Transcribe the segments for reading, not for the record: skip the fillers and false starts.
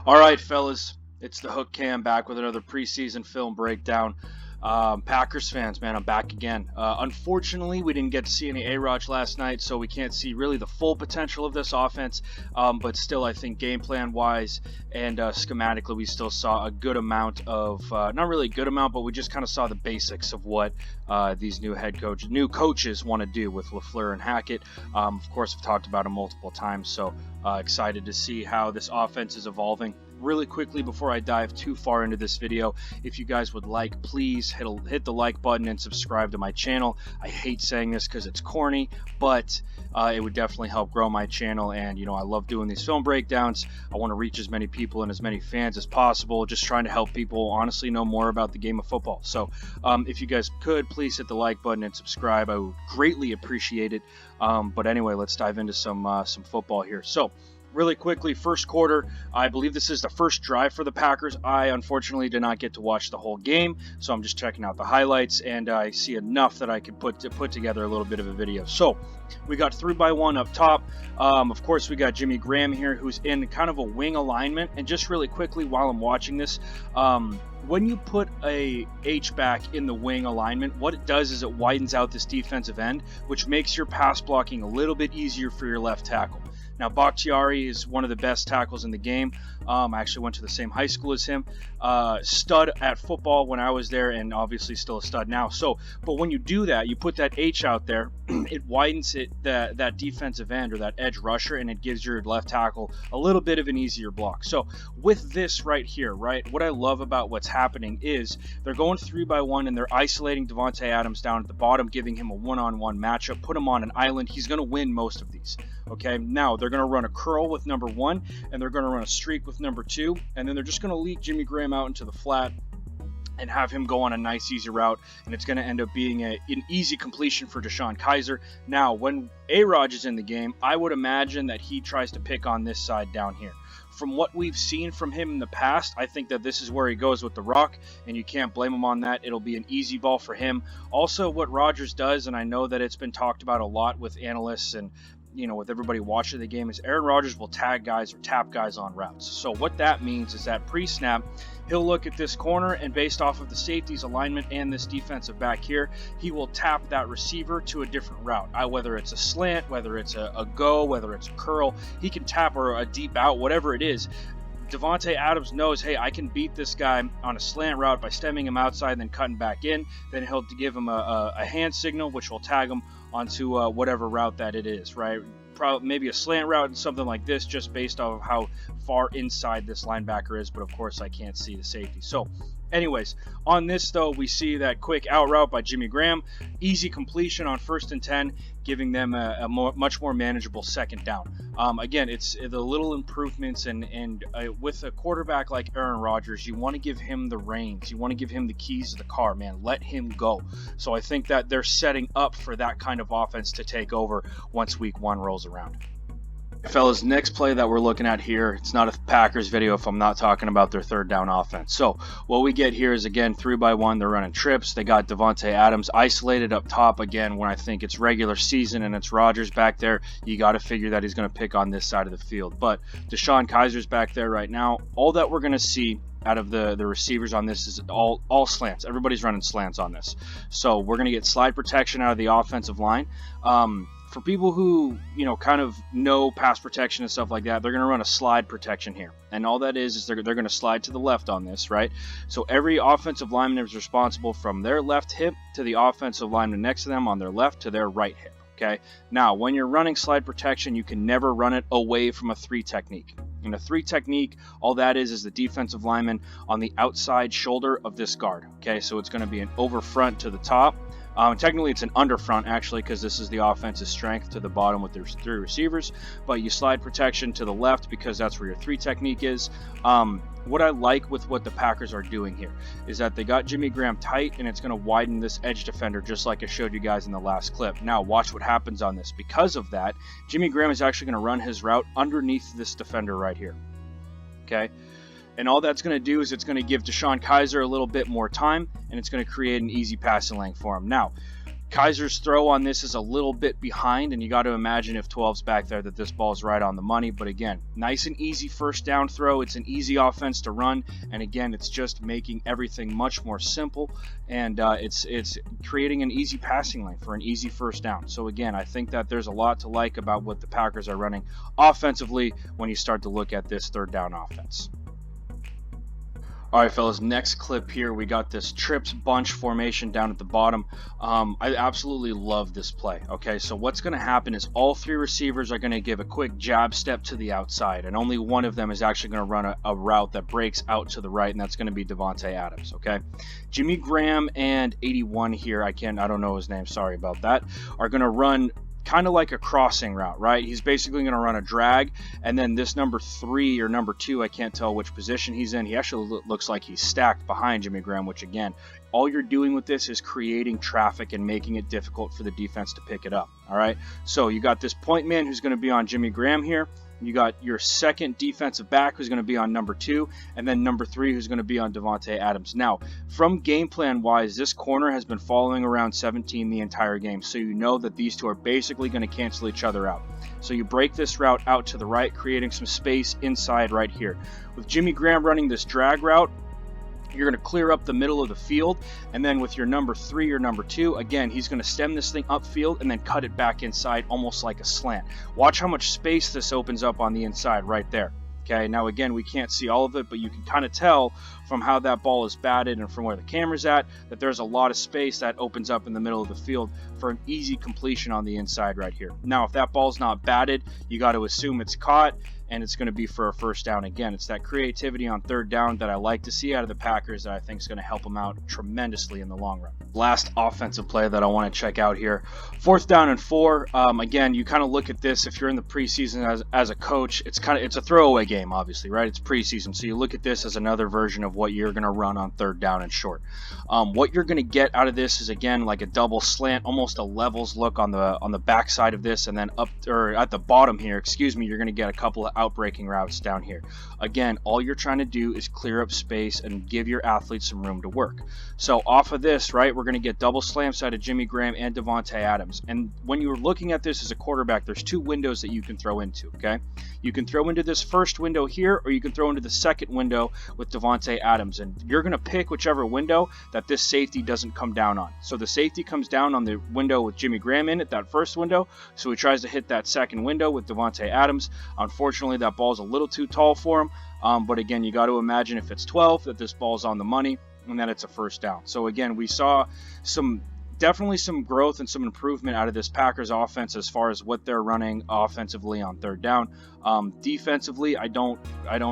All right, fellas, it's the Hook Cam back with another preseason film breakdown. Packers fans, man, I'm back again. Unfortunately, we didn't get to see any A-Rod last night, so we can't see really the full potential of this offense. But still, I think game plan-wise and schematically, we still saw a good amount of, not really a good amount, but we just kind of saw the basics of what these new coaches want to do with LaFleur and Hackett. Of course, I've talked about them multiple times, so excited to see how this offense is evolving. Really quickly, before I dive too far into this video, if you guys would like, please hit the like button and subscribe to my channel. I hate saying this because it's corny, but it would definitely help grow my channel. And I love doing these film breakdowns. I want to reach as many people and as many fans as possible, just trying to help people honestly know more about the game of football. So if you guys could, please hit the like button and subscribe. I would greatly appreciate it. But anyway, let's dive into some football here. So really quickly, first quarter, I believe this is the first drive for the Packers. I unfortunately did not get to watch the whole game, so I'm just checking out the highlights, and I see enough that I could put together a little bit of a video. So we got 3-by-1 up top. Of course, we got Jimmy Graham here, who's in kind of a wing alignment. And just really quickly, while I'm watching this, when you put a H-back in the wing alignment, what it does is it widens out this defensive end, which makes your pass blocking a little bit easier for your left tackle. Now, Bakhtiari is one of the best tackles in the game. I actually went to the same high school as him. Stud at football when I was there, and obviously still a stud now. But when you do that, you put that H out there, it widens that defensive end or that edge rusher, and it gives your left tackle a little bit of an easier block. So with this right here, right, what I love about what's happening is they're going 3-by-1 and they're isolating Davante Adams down at the bottom, giving him a one-on-one matchup, put him on an island. He's going to win most of these. Okay, now they're going to run a curl with number 1, and they're going to run a streak with number 2, and then they're just going to leak Jimmy Graham out into the flat and have him go on a nice easy route, and it's going to end up being an easy completion for DeShone Kizer. Now, when A-Rod is in the game, I would imagine that he tries to pick on this side down here. From what we've seen from him in the past, I think that this is where he goes with the rock, and you can't blame him on that. It'll be an easy ball for him. Also, what Rodgers does, and I know that it's been talked about a lot with analysts and with everybody watching the game, is Aaron Rodgers will tag guys or tap guys on routes. So what that means is that pre-snap, he'll look at this corner, and based off of the safety's alignment and this defensive back here, he will tap that receiver to a different route. Whether it's a slant, whether it's a go, whether it's a curl, he can tap, or a deep out, whatever it is. Davante Adams knows, hey, I can beat this guy on a slant route by stemming him outside and then cutting back in. Then he'll give him a hand signal, which will tag him onto whatever route that it is, right? Probably maybe a slant route and something like this, just based off of how far inside this linebacker is. But of course, I can't see the safety. So anyways, on this though, we see that quick out route by Jimmy Graham, easy completion on 1st and 10, giving them a much more manageable second down. Again, it's the little improvements, and with a quarterback like Aaron Rodgers, you want to give him the reins, you want to give him the keys to the car, man. Let him go. So I think that they're setting up for that kind of offense to take over once week 1 rolls around. Fellas, next play that we're looking at here, it's not a Packers video if I'm not talking about their third down offense. So what we get here is, again, 3-by-1. They're running trips. They got Davante Adams isolated up top. Again, when I think it's regular season and it's Rodgers back there, you got to figure that he's going to pick on this side of the field. But DeShone Kizer's back there right now. All that we're going to see out of the receivers on this is all slants. Everybody's running slants on this. So we're going to get slide protection out of the offensive line. For people who, kind of know pass protection and stuff like that, they're going to run a slide protection here. And all that is they're going to slide to the left on this, right? So every offensive lineman is responsible from their left hip to the offensive lineman next to them on their left to their right hip, okay? Now, when you're running slide protection, you can never run it away from a 3 technique. In a 3 technique, all that is the defensive lineman on the outside shoulder of this guard, okay? So it's going to be an over front to the top. Technically, it's an under front, actually, because this is the offensive strength to the bottom with their 3 receivers. But you slide protection to the left because that's where your 3 technique is. What I like with what the Packers are doing here is that they got Jimmy Graham tight, and it's going to widen this edge defender just like I showed you guys in the last clip. Now, watch what happens on this. Because of that, Jimmy Graham is actually going to run his route underneath this defender right here. Okay? And all that's going to do is it's going to give DeShone Kizer a little bit more time, and it's going to create an easy passing lane for him. Now, Kaiser's throw on this is a little bit behind, and you got to imagine if 12's back there that this ball's right on the money. But again, nice and easy first down throw. It's an easy offense to run, and again, it's just making everything much more simple, and it's creating an easy passing lane for an easy first down. So again, I think that there's a lot to like about what the Packers are running offensively when you start to look at this third down offense. All right, fellas, next clip here, we got this trips bunch formation down at the bottom. I absolutely love this play. Okay, so what's going to happen is all three receivers are going to give a quick jab step to the outside, and only one of them is actually going to run a route that breaks out to the right, and that's going to be Davante Adams. Okay, Jimmy Graham and 81 here, I don't know his name, sorry about that, are going to run kind of like a crossing route, right? He's basically going to run a drag, and then this number 3 or number 2, I can't tell which position he's in. He actually looks like he's stacked behind Jimmy Graham, which again, all you're doing with this is creating traffic and making it difficult for the defense to pick it up. All right, so you got this point man who's going to be on Jimmy Graham here. You got your second defensive back who's going to be on number 2, and then number 3 who's going to be on Davante Adams. Now, from game plan wise, this corner has been following around 17 the entire game, so you know that these two are basically going to cancel each other out. So you break this route out to the right, creating some space inside right here. With Jimmy Graham running this drag route, you're going to clear up the middle of the field, and then with your number 3 or number 2, again, he's going to stem this thing upfield and then cut it back inside almost like a slant. Watch how much space this opens up on the inside right there. Okay, now again, we can't see all of it, but you can kind of tell from how that ball is batted and from where the camera's at that there's a lot of space that opens up in the middle of the field for an easy completion on the inside right here. Now, if that ball's not batted, you got to assume it's caught, and it's going to be for a first down. Again, it's that creativity on third down that I like to see out of the Packers that I think is going to help them out tremendously in the long run. Last offensive play that I want to check out here, 4th down and 4. Again, you kind of look at this if you're in the preseason as a coach. It's a throwaway game, obviously, right? It's preseason, so you look at this as another version of what you're going to run on 3rd down and short. What you're going to get out of this is again like a double slant, almost a levels look on the back side of this, and then up or at the bottom here, you're going to get a couple of outbreaking routes down here. Again, all you're trying to do is clear up space and give your athletes some room to work. So off of this, right, we're going to get double slams out of Jimmy Graham and Davante Adams. And when you're looking at this as a quarterback, there's 2 windows that you can throw into, okay? You can throw into this first window here, or you can throw into the second window with Davante Adams. And you're going to pick whichever window that this safety doesn't come down on. So the safety comes down on the window with Jimmy Graham in it, that first window. So he tries to hit that second window with Davante Adams. Unfortunately, that ball's a little too tall for him. But again, you got to imagine if it's 12, that this ball's on the money, and then it's a first down. So again, we saw definitely some growth and some improvement out of this Packers offense as far as what they're running offensively on 3rd down. Defensively, I don't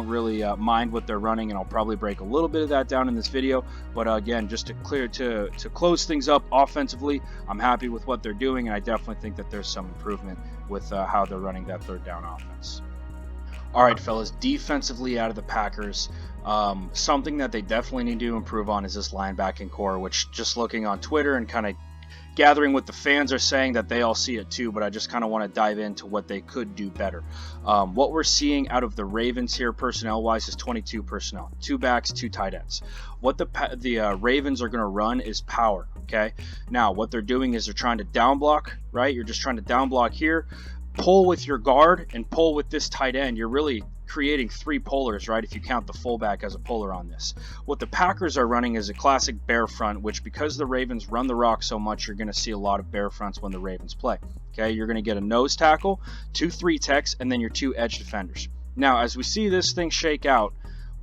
really mind what they're running, and I'll probably break a little bit of that down in this video. But again, just to close things up offensively, I'm happy with what they're doing, and I definitely think that there's some improvement with how they're running that 3rd down offense. All right, fellas, defensively out of the Packers, something that they definitely need to improve on is this linebacking core, which just looking on Twitter and kind of gathering what the fans are saying, that they all see it too, but I just kind of want to dive into what they could do better. What we're seeing out of the Ravens here personnel-wise is 22 personnel, 2 backs, 2 tight ends. What the Ravens are going to run is power, okay? Now, what they're doing is they're trying to down block, right? You're just trying to down block here, pull with your guard, and pull with this tight end. You're really creating 3 pullers, right, if you count the fullback as a puller on this. What the Packers are running is a classic bear front, which because the Ravens run the rock so much, you're going to see a lot of bear fronts when the Ravens play. Okay, you're going to get a nose tackle, 2 3-techs, and then your 2 edge defenders. Now, as we see this thing shake out,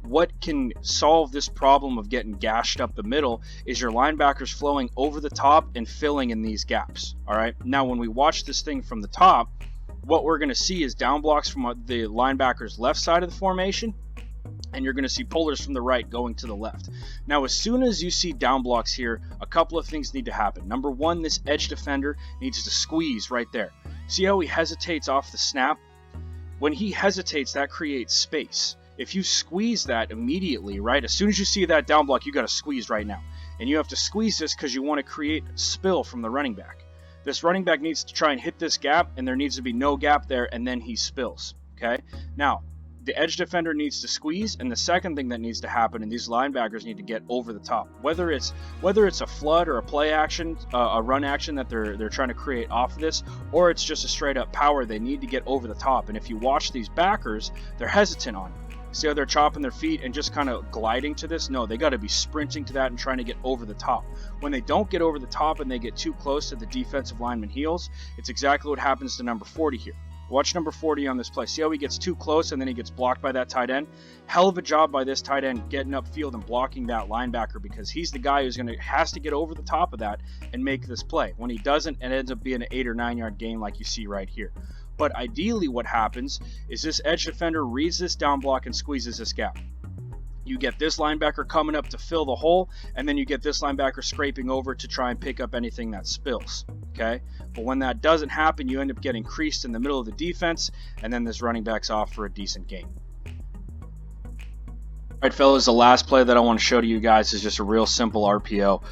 what can solve this problem of getting gashed up the middle is your linebackers flowing over the top and filling in these gaps. All right, now when we watch this thing from the top, what we're going to see is down blocks from the linebackers left side of the formation, and you're going to see pullers from the right going to the left. Now, as soon as you see down blocks here, a couple of things need to happen. Number 1, this edge defender needs to squeeze right there. See how he hesitates off the snap? When he hesitates, that creates space. If you squeeze that immediately, right, as soon as you see that down block, you got to squeeze right now. And you have to squeeze this because you want to create spill from the running back. This running back needs to try and hit this gap, and there needs to be no gap there, and then he spills, okay? Now, the edge defender needs to squeeze, and the second thing that needs to happen, and these linebackers need to get over the top. Whether it's a flood or a play action, a run action that they're trying to create off of this, or it's just a straight up power, they need to get over the top. And if you watch these backers, they're hesitant on it. See how they're chopping their feet and just kind of gliding to this? No, they got to be sprinting to that and trying to get over the top. When they don't get over the top and they get too close to the defensive lineman heels, it's exactly what happens to number 40 here. Watch number 40 on this play. See how he gets too close and then he gets blocked by that tight end? Hell of a job by this tight end getting upfield and blocking that linebacker, because he's the guy who's has to get over the top of that and make this play. When he doesn't, it ends up being an 8 or 9 yard gain like you see right here. But ideally what happens is this edge defender reads this down block and squeezes this gap. You get this linebacker coming up to fill the hole, and then you get this linebacker scraping over to try and pick up anything that spills, okay? But when that doesn't happen, you end up getting creased in the middle of the defense, and then this running back's off for a decent gain. All right, fellas, the last play that I want to show to you guys is just a real simple RPO.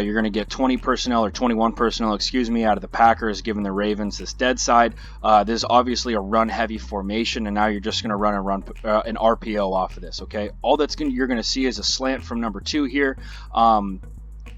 You're going to get 20 personnel or 21 personnel, excuse me, out of the Packers, giving the Ravens this dead side. This is obviously a run-heavy formation, and now you're just going to run an RPO off of this, okay? All you're going to see is a slant from number 2 here.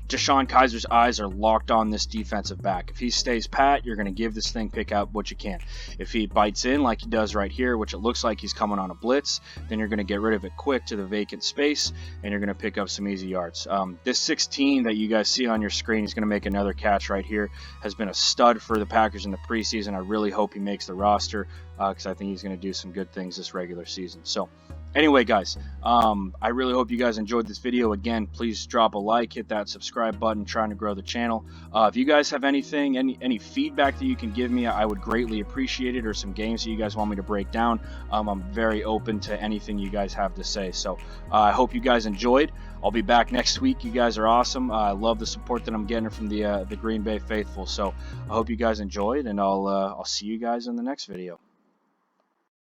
Deshaun Kaiser's eyes are locked on this defensive back. If he stays pat, you're going to give this thing, pick up what you can. If he bites in like he does right here, which it looks like he's coming on a blitz, then you're going to get rid of it quick to the vacant space, and you're going to pick up some easy yards. This 16 that you guys see on your screen, he's going to make another catch right here, has been a stud for the Packers in the preseason. I really hope he makes the roster because I think he's going to do some good things this regular season. So anyway, guys, I really hope you guys enjoyed this video. Again, please drop a like, hit that subscribe button, trying to grow the channel. If you guys have anything, any feedback that you can give me, I would greatly appreciate it, or some games that you guys want me to break down. I'm very open to anything you guys have to say. So I hope you guys enjoyed. I'll be back next week. You guys are awesome. I love the support that I'm getting from the Green Bay faithful. So I hope you guys enjoyed, and I'll see you guys in the next video.